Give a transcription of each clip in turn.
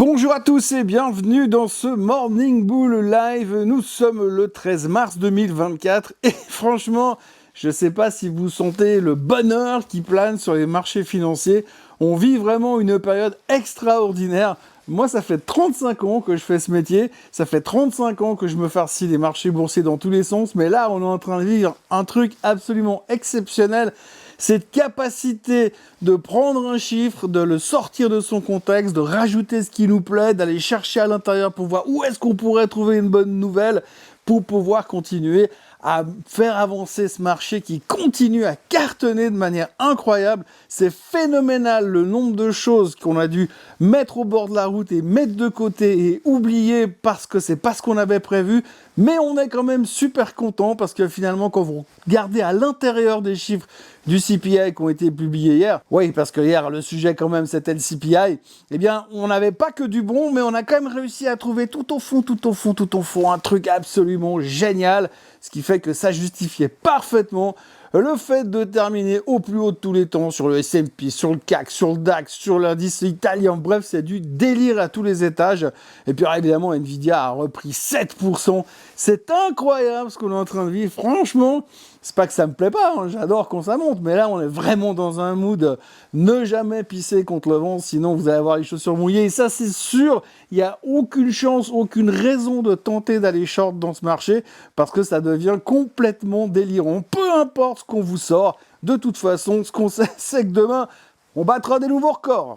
Bonjour à tous et bienvenue dans ce Morning Bull Live. Nous sommes le 13 mars 2024 et franchement, je ne sais pas si vous sentez le bonheur qui plane sur les marchés financiers. On vit vraiment une période extraordinaire. Moi, ça fait 35 ans que je fais ce métier. Ça fait 35 ans que je me farcis les marchés boursiers dans tous les sens. Mais là, on est en train de vivre un truc absolument exceptionnel. Cette capacité de prendre un chiffre, de le sortir de son contexte, de rajouter ce qui nous plaît, d'aller chercher à l'intérieur pour voir où est-ce qu'on pourrait trouver une bonne nouvelle pour pouvoir continuer à faire avancer ce marché qui continue à cartonner de manière incroyable. C'est phénoménal le nombre de choses qu'on a dû mettre au bord de la route et mettre de côté et oublier parce que c'est pas ce qu'on avait prévu. Mais on est quand même super content parce que finalement, quand vous regardez à l'intérieur des chiffres du CPI qui ont été publiés hier, oui, parce que hier, le sujet quand même, c'était le CPI, eh bien, on n'avait pas que du bon, mais on a quand même réussi à trouver tout au fond, un truc absolument génial, ce qui fait que ça justifiait parfaitement le fait de terminer au plus haut de tous les temps sur le S&P, sur le CAC, sur le DAX, sur l'indice italien. Bref, c'est du délire à tous les étages. Et puis évidemment, Nvidia a repris 7%. C'est incroyable ce qu'on est en train de vivre. Franchement, c'est pas que ça me plaît pas, hein. J'adore quand ça monte. Mais là, on est vraiment dans un mood ne jamais pisser contre le vent, sinon vous allez avoir les chaussures mouillées. Et ça, c'est sûr, il n'y a aucune chance, aucune raison de tenter d'aller short dans ce marché parce que ça devient complètement délirant. Peu importe ce qu'on vous sort, de toute façon, ce qu'on sait, c'est que demain, on battra des nouveaux records.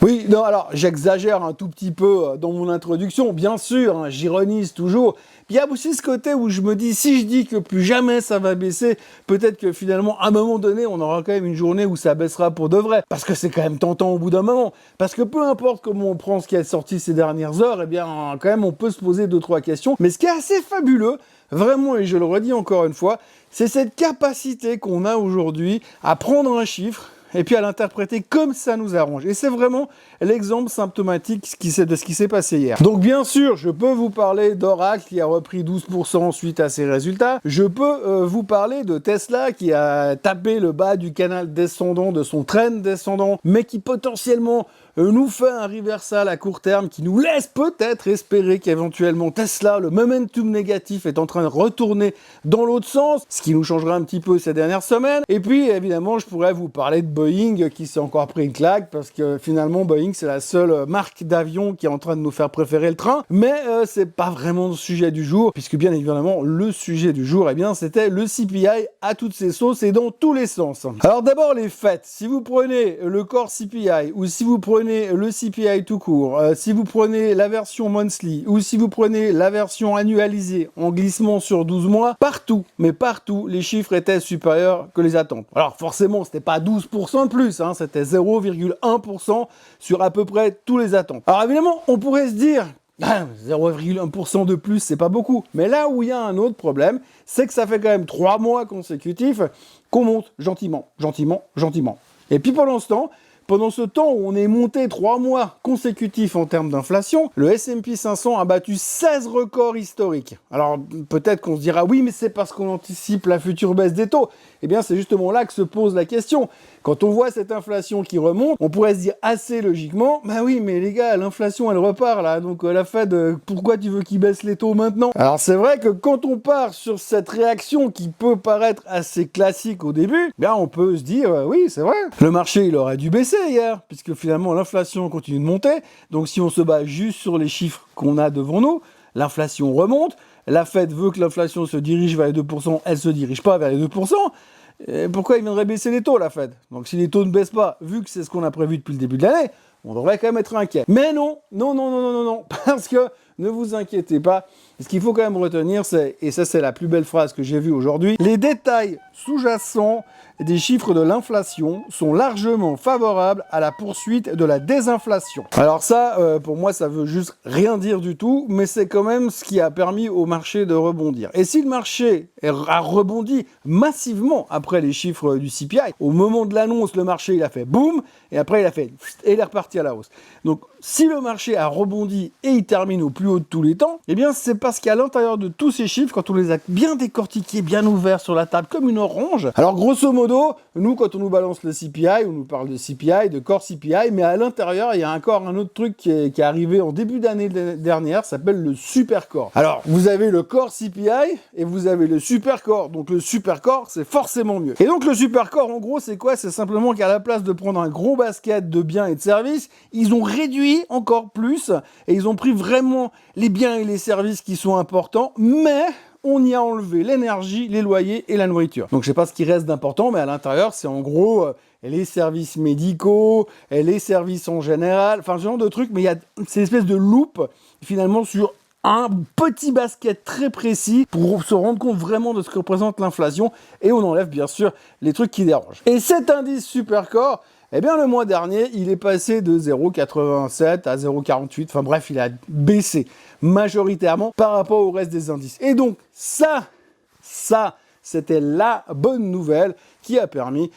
Oui, non, alors j'exagère un tout petit peu dans mon introduction, bien sûr, hein, j'ironise toujours. Il y a aussi ce côté où je me dis, si je dis que plus jamais ça va baisser, peut-être que finalement, à un moment donné, on aura quand même une journée où ça baissera pour de vrai. Parce que c'est quand même tentant au bout d'un moment. Parce que peu importe comment on prend ce qui est sorti ces dernières heures, eh bien, quand même, on peut se poser 2-3 questions. Mais ce qui est assez fabuleux, vraiment, et je le redis encore une fois, c'est cette capacité qu'on a aujourd'hui à prendre un chiffre, et puis à l'interpréter comme ça nous arrange. Et c'est vraiment l'exemple symptomatique de ce qui s'est passé hier. Donc bien sûr, je peux vous parler d'Oracle qui a repris 12% suite à ses résultats. Je peux vous parler de Tesla qui a tapé le bas du canal descendant, de son trend descendant, mais qui potentiellement nous fait un reversal à court terme qui nous laisse peut-être espérer qu'éventuellement Tesla, le momentum négatif est en train de retourner dans l'autre sens, ce qui nous changera un petit peu ces dernières semaines. Et puis évidemment, je pourrais vous parler de Boeing qui s'est encore pris une claque parce que finalement Boeing c'est la seule marque d'avion qui est en train de nous faire préférer le train, mais c'est pas vraiment le sujet du jour puisque bien évidemment le sujet du jour, eh bien c'était le CPI à toutes ses sauces et dans tous les sens. Alors d'abord les faits, si vous prenez le core CPI ou si vous prenez le CPI tout court, si vous prenez la version monthly ou si vous prenez la version annualisée en glissement sur 12 mois, partout, mais partout, les chiffres étaient supérieurs que les attentes. Alors forcément, c'était pas 12% de plus, hein, c'était 0,1% sur à peu près tous les attentes. Alors évidemment, on pourrait se dire 0,1% de plus, c'est pas beaucoup. Mais là où il y a un autre problème, c'est que ça fait quand même 3 mois consécutifs qu'on monte gentiment. Et puis pendant ce temps où on est monté 3 mois consécutifs en termes d'inflation, le S&P 500 a battu 16 records historiques. Alors peut-être qu'on se dira oui, mais c'est parce qu'on anticipe la future baisse des taux. Eh bien c'est justement là que se pose la question. Quand on voit cette inflation qui remonte, on pourrait se dire assez logiquement, bah oui, mais les gars, l'inflation elle repart là, donc la Fed, pourquoi tu veux qu'ils baissent les taux maintenant? Alors c'est vrai que quand on part sur cette réaction qui peut paraître assez classique au début, bien on peut se dire, oui c'est vrai, le marché il aurait dû baisser hier, puisque finalement l'inflation continue de monter, donc si on se base juste sur les chiffres qu'on a devant nous, l'inflation remonte, la Fed veut que l'inflation se dirige vers les 2%, elle se dirige pas vers les 2%, et pourquoi il viendrait baisser les taux, la Fed? Donc si les taux ne baissent pas, vu que c'est ce qu'on a prévu depuis le début de l'année, on devrait quand même être inquiet. Mais non, parce que ne vous inquiétez pas, ce qu'il faut quand même retenir, c'est, et ça c'est la plus belle phrase que j'ai vue aujourd'hui, les détails sous-jacents des chiffres de l'inflation sont largement favorables à la poursuite de la désinflation. Alors ça, pour moi, ça veut juste rien dire du tout, mais c'est quand même ce qui a permis au marché de rebondir. Et si le marché a rebondi massivement après les chiffres du CPI, au moment de l'annonce, le marché il a fait boum, et après il a fait et il est reparti à la hausse. Donc si le marché a rebondi et il termine au plus plus haut de tous les temps, eh bien c'est parce qu'à l'intérieur de tous ces chiffres, quand on les a bien décortiqués, bien ouverts sur la table comme une orange, alors grosso modo, nous quand on nous balance le CPI, on nous parle de CPI, de core CPI, mais à l'intérieur, il y a encore un autre truc qui est arrivé en début d'année dernière, ça s'appelle le super core. Alors, vous avez le core CPI et vous avez le super core. Donc le super core, c'est forcément mieux. Et donc le super core, en gros, c'est quoi? C'est simplement qu'à la place de prendre un gros basket de biens et de services, ils ont réduit encore plus et ils ont pris vraiment les biens et les services qui sont importants, mais on y a enlevé l'énergie, les loyers et la nourriture. Donc je sais pas ce qui reste d'important, mais à l'intérieur, c'est en gros les services médicaux, les services en général, enfin ce genre de trucs, mais il y a cette espèce de loupe finalement sur un petit basket très précis pour se rendre compte vraiment de ce que représente l'inflation, et on enlève bien sûr les trucs qui dérangent. Et cet indice Supercore, eh bien le mois dernier, il est passé de 0,87 à 0,48, enfin bref, il a baissé majoritairement par rapport au reste des indices. Et donc ça, c'était la bonne nouvelle qui a permis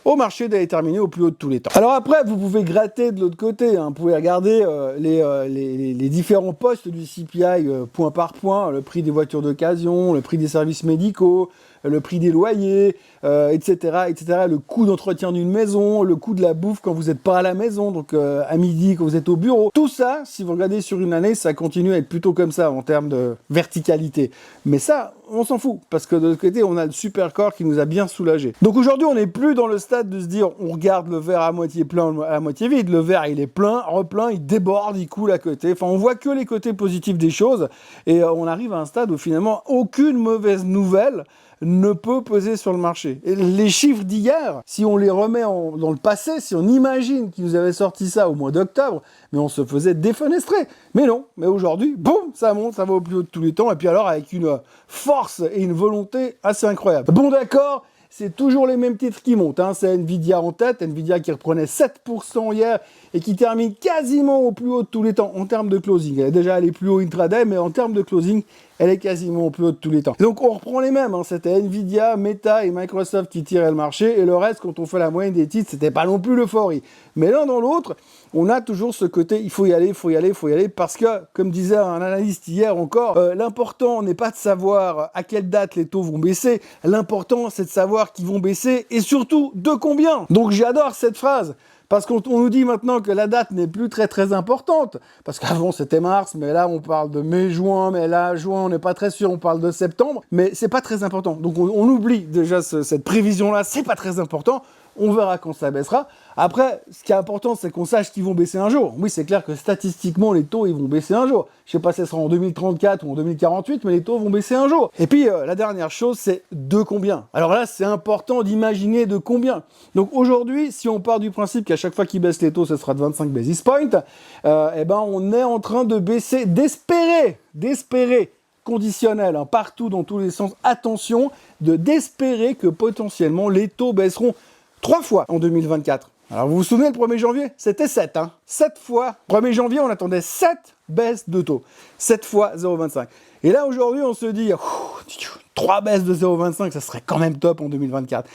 au marché d'aller terminer au plus haut de tous les temps. Alors après, vous pouvez gratter de l'autre côté, hein. Vous pouvez regarder les différents postes du CPI point par point, le prix des voitures d'occasion, le prix des services médicaux, le prix des loyers, etc., etc., le coût d'entretien d'une maison, le coût de la bouffe quand vous n'êtes pas à la maison, donc à midi quand vous êtes au bureau. Tout ça, si vous regardez sur une année, ça continue à être plutôt comme ça en termes de verticalité. Mais ça, on s'en fout, parce que de l'autre côté, on a le Supercore qui nous a bien soulagés. Donc aujourd'hui, on n'est plus dans le stade de se dire, on regarde le verre à moitié plein, à moitié vide. Le verre, il est plein, replein, il déborde, il coule à côté. Enfin, on voit que les côtés positifs des choses, et on arrive à un stade où finalement, aucune mauvaise nouvelle ne peut peser sur le marché. Et les chiffres d'hier, si on les remet dans le passé, si on imagine qu'ils nous avaient sorti ça au mois d'octobre, mais on se faisait défenestrer. Mais non, mais aujourd'hui, boum, ça monte, ça va au plus haut de tous les temps, et puis alors avec une force et une volonté assez incroyable. Bon d'accord, c'est toujours les mêmes titres qui montent, hein. C'est Nvidia en tête, Nvidia qui reprenait 7% hier et qui termine quasiment au plus haut de tous les temps en termes de closing. Elle est déjà allée plus haut intraday, mais en termes de closing, elle est quasiment au plus haut de tous les temps. Donc on reprend les mêmes, hein. C'était Nvidia, Meta et Microsoft qui tiraient le marché, et le reste, quand on fait la moyenne des titres, c'était pas non plus l'euphorie. Mais l'un dans l'autre, on a toujours ce côté, il faut y aller, il faut y aller, il faut y aller, parce que, comme disait un analyste hier encore, l'important n'est pas de savoir à quelle date les taux vont baisser, l'important c'est de savoir qu'ils vont baisser, et surtout de combien. Donc j'adore cette phrase. Parce qu'on nous dit maintenant que la date n'est plus très importante. Parce qu'avant c'était mars, mais là on parle de mai-juin, mais là juin on n'est pas très sûr, on parle de septembre. Mais c'est pas très important. Donc on oublie déjà cette prévision-là, c'est pas très important. On verra quand ça baissera. Après, ce qui est important, c'est qu'on sache qu'ils vont baisser un jour. Oui, c'est clair que statistiquement, les taux, ils vont baisser un jour. Je sais pas si ce sera en 2034 ou en 2048, mais les taux vont baisser un jour. Et puis, la dernière chose, c'est de combien. Alors là, c'est important d'imaginer de combien. Donc aujourd'hui, si on part du principe qu'à chaque fois qu'ils baissent les taux, ce sera de 25 basis points, eh ben, on est en train de baisser, d'espérer, conditionnel, hein, partout dans tous les sens, attention, d'espérer que potentiellement les taux baisseront 3 fois en 2024. Alors vous vous souvenez, le 1er janvier, c'était 7, hein. 7 fois. 1er janvier, on attendait 7 baisses de taux. 7 fois 0,25. Et là, aujourd'hui, on se dit, 3 baisses de 0,25, ça serait quand même top en 2024.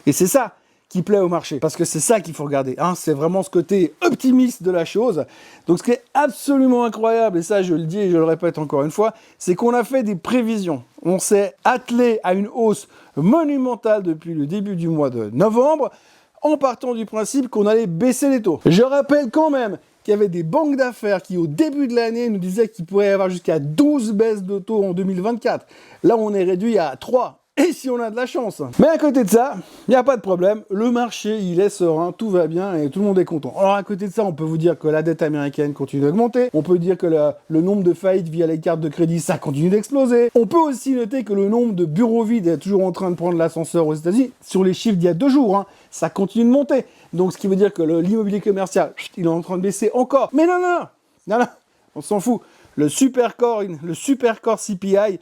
Et c'est ça qui plaît au marché, parce que c'est ça qu'il faut regarder, hein. C'est vraiment ce côté optimiste de la chose. Donc ce qui est absolument incroyable, et ça je le dis et je le répète encore une fois, c'est qu'on a fait des prévisions. On s'est attelé à une hausse monumentale depuis le début du mois de novembre, en partant du principe qu'on allait baisser les taux. Je rappelle quand même qu'il y avait des banques d'affaires qui, au début de l'année, nous disaient qu'il pourrait y avoir jusqu'à 12 baisses de taux en 2024. Là, on est réduit à 3. Et si on a de la chance. Mais à côté de ça, il n'y a pas de problème. Le marché, il est serein, tout va bien et tout le monde est content. Alors à côté de ça, on peut vous dire que la dette américaine continue d'augmenter. On peut dire que le nombre de faillites via les cartes de crédit, ça continue d'exploser. On peut aussi noter que le nombre de bureaux vides est toujours en train de prendre l'ascenseur aux États-Unis. Sur les chiffres d'il y a 2 jours, hein, ça continue de monter. Donc ce qui veut dire que l'immobilier commercial, il est en train de baisser encore. Mais non, on s'en fout. Le Supercore CPI,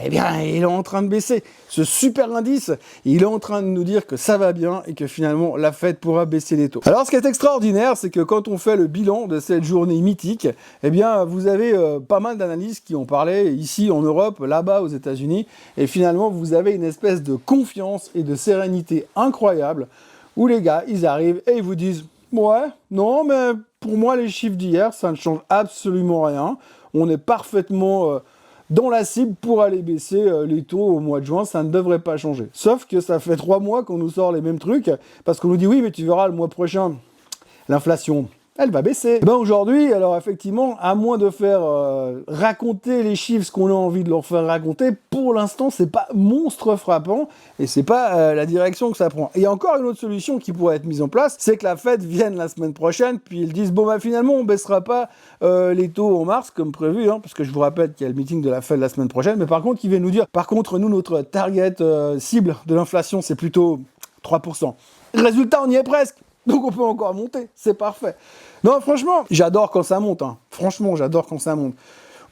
eh bien, il est en train de baisser. Ce super indice, il est en train de nous dire que ça va bien et que finalement, la Fed pourra baisser les taux. Alors, ce qui est extraordinaire, c'est que quand on fait le bilan de cette journée mythique, eh bien, vous avez pas mal d'analystes qui ont parlé ici en Europe, là-bas aux États-Unis, et finalement, vous avez une espèce de confiance et de sérénité incroyable où les gars, ils arrivent et ils vous disent « Ouais, non, mais pour moi, les chiffres d'hier, ça ne change absolument rien. on est parfaitement dans la cible pour aller baisser les taux au mois de juin, ça ne devrait pas changer. Sauf que ça fait 3 mois qu'on nous sort les mêmes trucs, parce qu'on nous dit oui, mais tu verras, le mois prochain, l'inflation, elle va baisser. Et ben aujourd'hui, alors effectivement, à moins de faire raconter les chiffres ce qu'on a envie de leur faire raconter, pour l'instant, c'est pas monstre frappant et c'est pas la direction que ça prend. Et il y a encore une autre solution qui pourrait être mise en place, c'est que la Fed vienne la semaine prochaine, puis ils disent bon bah finalement on baissera pas les taux en mars comme prévu, hein, parce que je vous rappelle qu'il y a le meeting de la Fed la semaine prochaine, mais par contre ils viennent nous dire, par contre nous notre target cible de l'inflation c'est plutôt 3%. Résultat, on y est presque. Donc on peut encore monter, c'est parfait. Non, franchement, j'adore quand ça monte. Hein. Franchement, j'adore quand ça monte.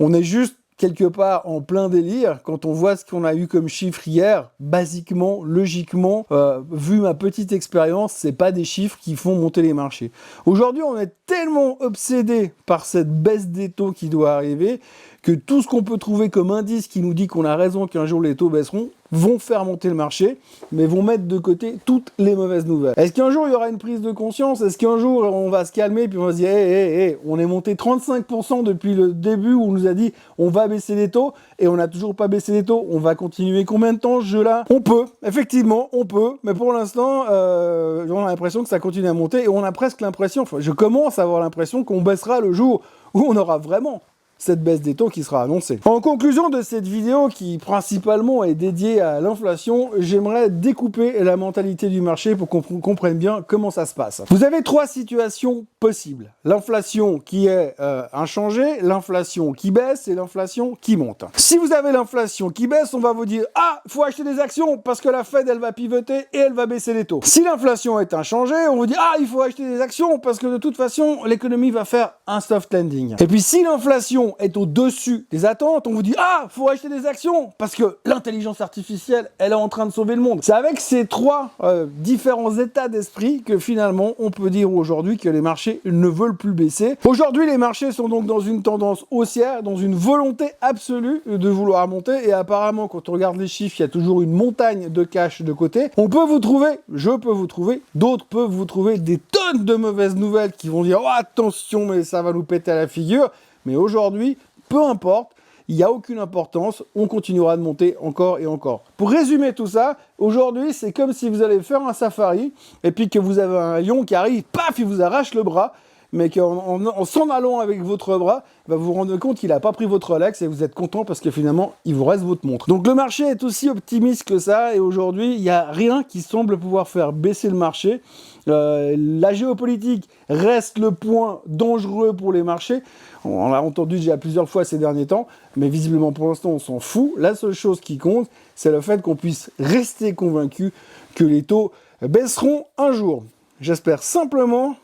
On est juste quelque part en plein délire quand on voit ce qu'on a eu comme chiffre hier. Basiquement, logiquement, vu ma petite expérience, c'est pas des chiffres qui font monter les marchés. Aujourd'hui, on est tellement obsédé par cette baisse des taux qui doit arriver que tout ce qu'on peut trouver comme indice qui nous dit qu'on a raison qu'un jour les taux baisseront vont faire monter le marché, mais vont mettre de côté toutes les mauvaises nouvelles. Est-ce qu'un jour il y aura une prise de conscience? Est-ce qu'un jour on va se calmer puis on va se dire hey, on est monté 35% depuis le début où on nous a dit on va baisser les taux et on n'a toujours pas baissé les taux? On va continuer combien de temps ce jeu-là? On peut, effectivement, on peut, mais pour l'instant, on a l'impression que ça continue à monter et on a presque l'impression, enfin, je commence à avoir l'impression qu'on baissera le jour où on aura vraiment cette baisse des taux qui sera annoncée. En conclusion de cette vidéo qui principalement est dédiée à l'inflation, j'aimerais découper la mentalité du marché pour qu'on comprenne bien comment ça se passe. Vous avez 3 situations possibles. L'inflation qui est inchangée, l'inflation qui baisse et l'inflation qui monte. Si vous avez l'inflation qui baisse, on va vous dire « Ah, il faut acheter des actions parce que la Fed, elle va pivoter et elle va baisser les taux. » Si l'inflation est inchangée, on vous dit « Ah, il faut acheter des actions parce que de toute façon, l'économie va faire un soft landing. » Et puis si l'inflation est au-dessus des attentes, on vous dit « Ah, faut acheter des actions parce que l'intelligence artificielle, elle est en train de sauver le monde. » C'est avec ces 3 différents états d'esprit que finalement, on peut dire aujourd'hui que les marchés ne veulent plus baisser. Aujourd'hui, les marchés sont donc dans une tendance haussière, dans une volonté absolue de vouloir monter et apparemment, quand on regarde les chiffres, il y a toujours une montagne de cash de côté. On peut vous trouver, je peux vous trouver, d'autres peuvent vous trouver des tonnes de mauvaises nouvelles qui vont dire « Oh, attention, mais ça va nous péter à la figure. » Mais aujourd'hui, peu importe, il n'y a aucune importance, on continuera de monter encore et encore. Pour résumer tout ça, aujourd'hui, c'est comme si vous allez faire un safari, et puis que vous avez un lion qui arrive, paf, il vous arrache le bras, mais qu'en s'en allant avec votre bras, vous vous rendez compte qu'il n'a pas pris votre Rolex et vous êtes content parce que finalement, il vous reste votre montre. Donc le marché est aussi optimiste que ça, et aujourd'hui, il n'y a rien qui semble pouvoir faire baisser le marché. La géopolitique reste le point dangereux pour les marchés. On l'a entendu déjà plusieurs fois ces derniers temps, mais visiblement pour l'instant on s'en fout. La seule chose qui compte, c'est le fait qu'on puisse rester convaincu que les taux baisseront un jour. J'espère simplement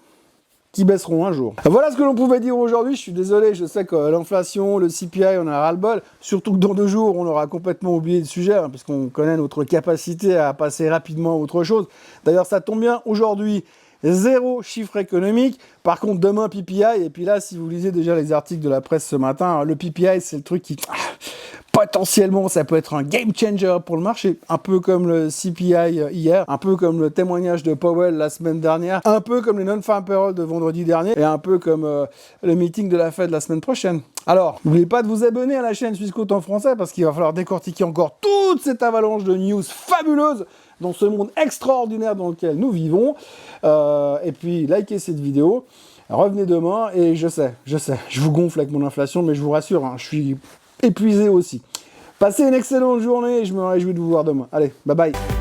qu'ils baisseront un jour. Voilà ce que l'on pouvait dire aujourd'hui. Je suis désolé, je sais que l'inflation, le CPI, on a ras-le-bol. Surtout que dans 2 jours, on aura complètement oublié le sujet, hein, puisqu'on connaît notre capacité à passer rapidement à autre chose. D'ailleurs, ça tombe bien, aujourd'hui, 0 chiffre économique. Par contre, demain, PPI. Et puis là, si vous lisez déjà les articles de la presse ce matin, le PPI, c'est le truc qui... potentiellement, ça peut être un game changer pour le marché. Un peu comme le CPI hier, un peu comme le témoignage de Powell la semaine dernière, un peu comme les non-farm payroll de vendredi dernier, et un peu comme le meeting de la Fed la semaine prochaine. Alors, n'oubliez pas de vous abonner à la chaîne Swissquote en français, parce qu'il va falloir décortiquer encore toute cette avalanche de news fabuleuses dans ce monde extraordinaire dans lequel nous vivons. Et puis, likez cette vidéo. Revenez demain, et je sais, je vous gonfle avec mon inflation, mais je vous rassure, hein, je suis épuisé aussi. Passez une excellente journée et je me réjouis de vous voir demain. Allez, bye bye.